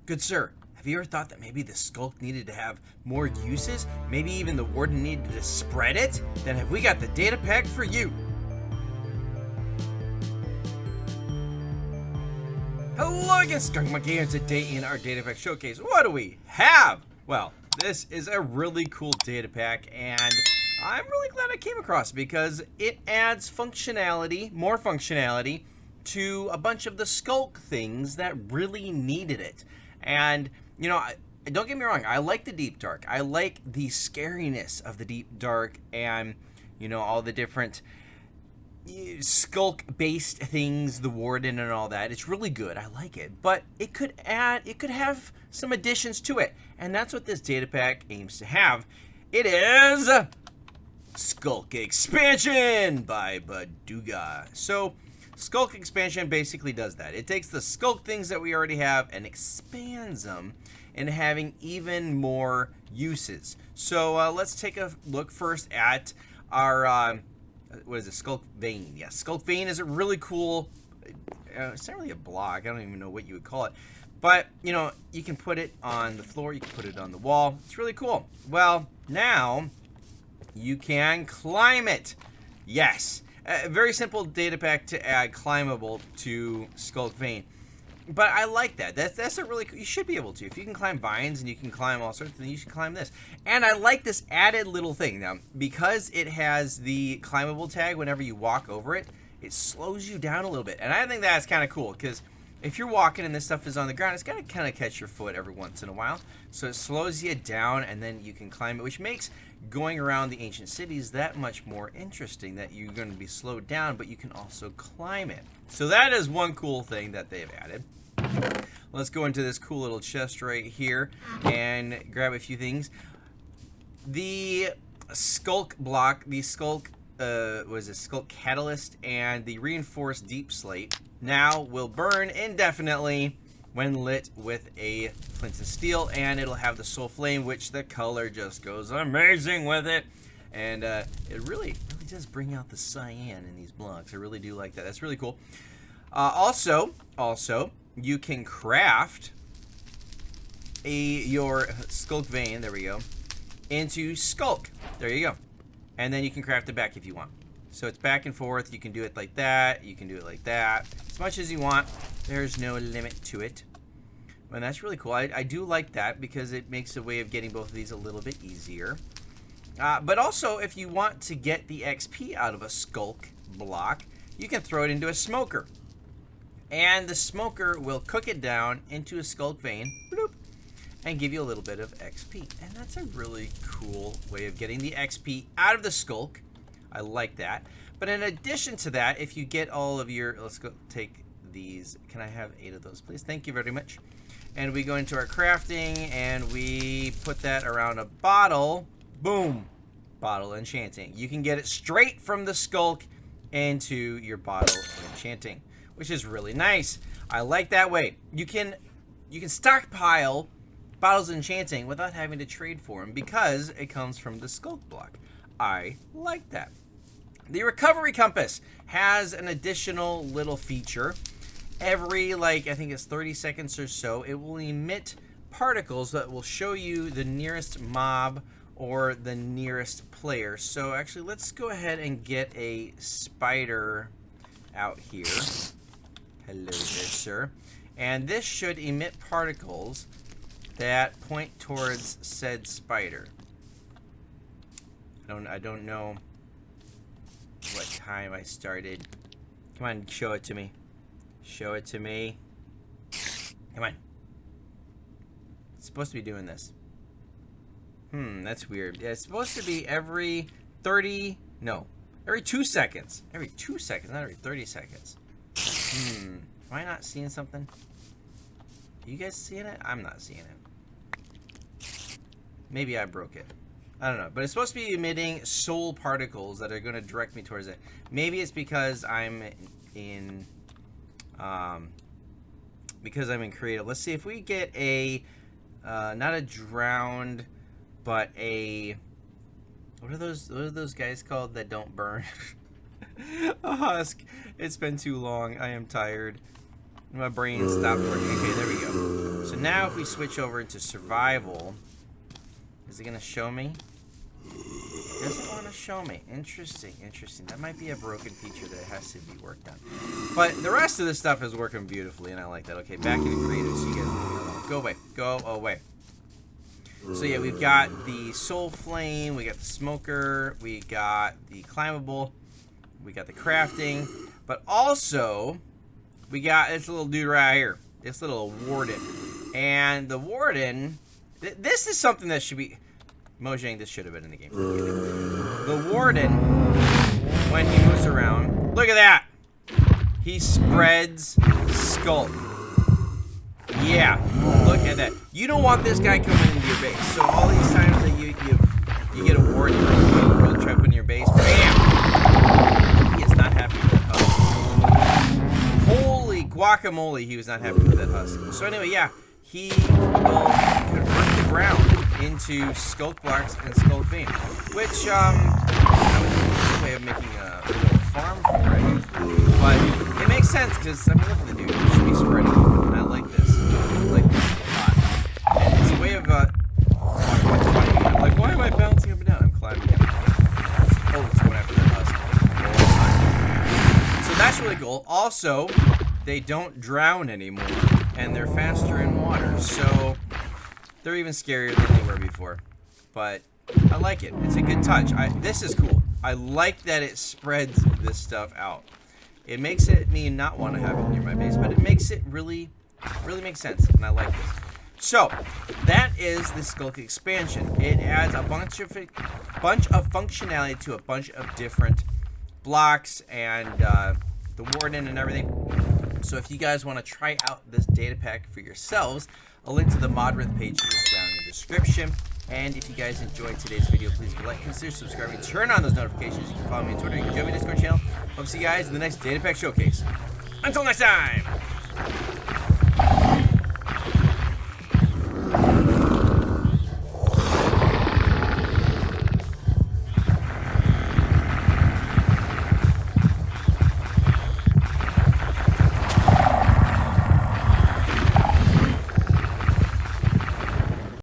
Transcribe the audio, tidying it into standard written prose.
Good sir, have you ever thought that maybe the Sculk needed to have more uses? Maybe even the warden needed to spread it? Then have we got the data pack for you. Hello again, skunkmunkee, and today in our data pack showcase, what do we have? Well, this is a really cool data pack, and I'm really glad I came across it because it adds functionality, more functionality, to a bunch of the Sculk things that really needed it. And, you know, don't get me wrong, I like the deep dark. I like the scariness of the deep dark and, you know, all the different Sculk based things, the warden and all that. It's really good. I like it. But it could have some additions to it. And that's what this data pack aims to have. It is Sculk Expansion by Baduga. So Sculk Expansion basically does that. It takes the Sculk things that we already have and expands them into having even more uses. So let's take a look first at our what is it? Sculk Vein. Yeah, Sculk Vein is a really cool. It's not really a block. I don't even know what you would call it. But, you know, you can put it on the floor. You can put it on the wall. It's really cool. Well, now you can climb it. Yes. A very simple data pack to add climbable to Sculk Vein. But I like that. That's a really cool. You should be able to. If you can climb vines and you can climb all sorts, then you should climb this. And I like this added little thing. Now, because it has the climbable tag, whenever you walk over it, it slows you down a little bit. And I think that's kind of cool because if you're walking and this stuff is on the ground, it's going to kind of catch your foot every once in a while. So it slows you down and then you can climb it, which makes going around the ancient cities that much more interesting, that you're going to be slowed down, but you can also climb it. So that is one cool thing that they've added. Let's go into this cool little chest right here and grab a few things. The Sculk block, the Sculk, Sculk Catalyst, and the Reinforced Deep Slate now will burn indefinitely when lit with a flint and steel, and it'll have the Soul Flame, which the color just goes amazing with it. And it really does bring out the cyan in these blocks. I really do like that. That's really cool. Also, you can craft your Sculk Vein, there we go, into Sculk. There you go. And then you can craft it back if you want. So it's back and forth. You can do it like that. You can do it like that. As much as you want. There's no limit to it. And that's really cool. I do like that because it makes a way of getting both of these a little bit easier. But also, if you want to get the XP out of a Sculk block, you can throw it into a smoker. And the smoker will cook it down into a Sculk Vein, bloop, and give you a little bit of XP. And that's a really cool way of getting the XP out of the Sculk. I like that. But in addition to that, if you get all of your... Let's go take these. Can I have 8 of those, please? Thank you very much. And we go into our crafting, and we put that around a bottle. Boom. Bottle enchanting. You can get it straight from the Sculk into your bottle of enchanting, which is really nice. I like that way. You can stockpile bottles of enchanting without having to trade for them because it comes from the Sculk block. I like that. The recovery compass has an additional little feature. Every, I think it's 30 seconds or so, it will emit particles that will show you the nearest mob or the nearest player. So actually, let's go ahead and get a spider out here. Hello there, sir. And this should emit particles that point towards said spider. I don't know what time I started. Come on, show it to me. Show it to me. Come on. It's supposed to be doing this. That's weird. Yeah, it's supposed to be every 2 seconds. Every 2 seconds, not every 30 seconds. Am I not seeing something? Are you guys seeing it? I'm not seeing it. Maybe I broke it. I don't know. But it's supposed to be emitting soul particles that are going to direct me towards it. Maybe it's because I'm in creative. Let's see if we get a not a drowned, but a... What are those guys called that don't burn? A husk. It's been too long. I am tired. My brain stopped working. Okay, there we go. So now if we switch over into survival, is it going to show me? It doesn't want to show me. Interesting, interesting. That might be a broken feature that has to be worked on. But the rest of this stuff is working beautifully, and I like that. Okay, back into creative so you guys know. Go away. Go away. So yeah, we've got the soul flame, we got the smoker, we got the climbable, we got the crafting, but also we got this little dude right here, this little warden. And the warden, this is something that should be, Mojang, this should have been in the game. The warden, when he moves around, look at that, he spreads Sculk. Yeah, look at that. You don't want this guy coming into your base. So all these times that you get a warden, you try putting your base, bam! He is not happy with that husk. Holy guacamole, he was not happy with that husk. So anyway, yeah, he will convert the ground into Sculk blocks and Sculk vein, which I was a way of making a little farm for it. But it makes sense because I mean, look at the dude. He should be spreading. I like this. I like this a lot. And it's a way of like, why am I bouncing up and down? I'm climbing up. Oh, it's going after that husk. So that's really cool. Also, they don't drown anymore, and they're faster in water, so they're even scarier than they were before. But I like it. It's a good touch. This is cool. I like that it spreads this stuff out. It makes it me not want to have it near my base, but it makes it really makes sense, and I like this. So that is the Sculk expansion. It adds a bunch of functionality to a bunch of different blocks and the warden and everything. So if you guys want to try out this data pack for yourselves, a link to the Modrith page is down in the description. And if you guys enjoyed today's video, please like, consider subscribing, turn on those notifications. You can follow me on Twitter, you can join my Discord channel. Hope to see you guys in the next Data Pack Showcase. Until next time!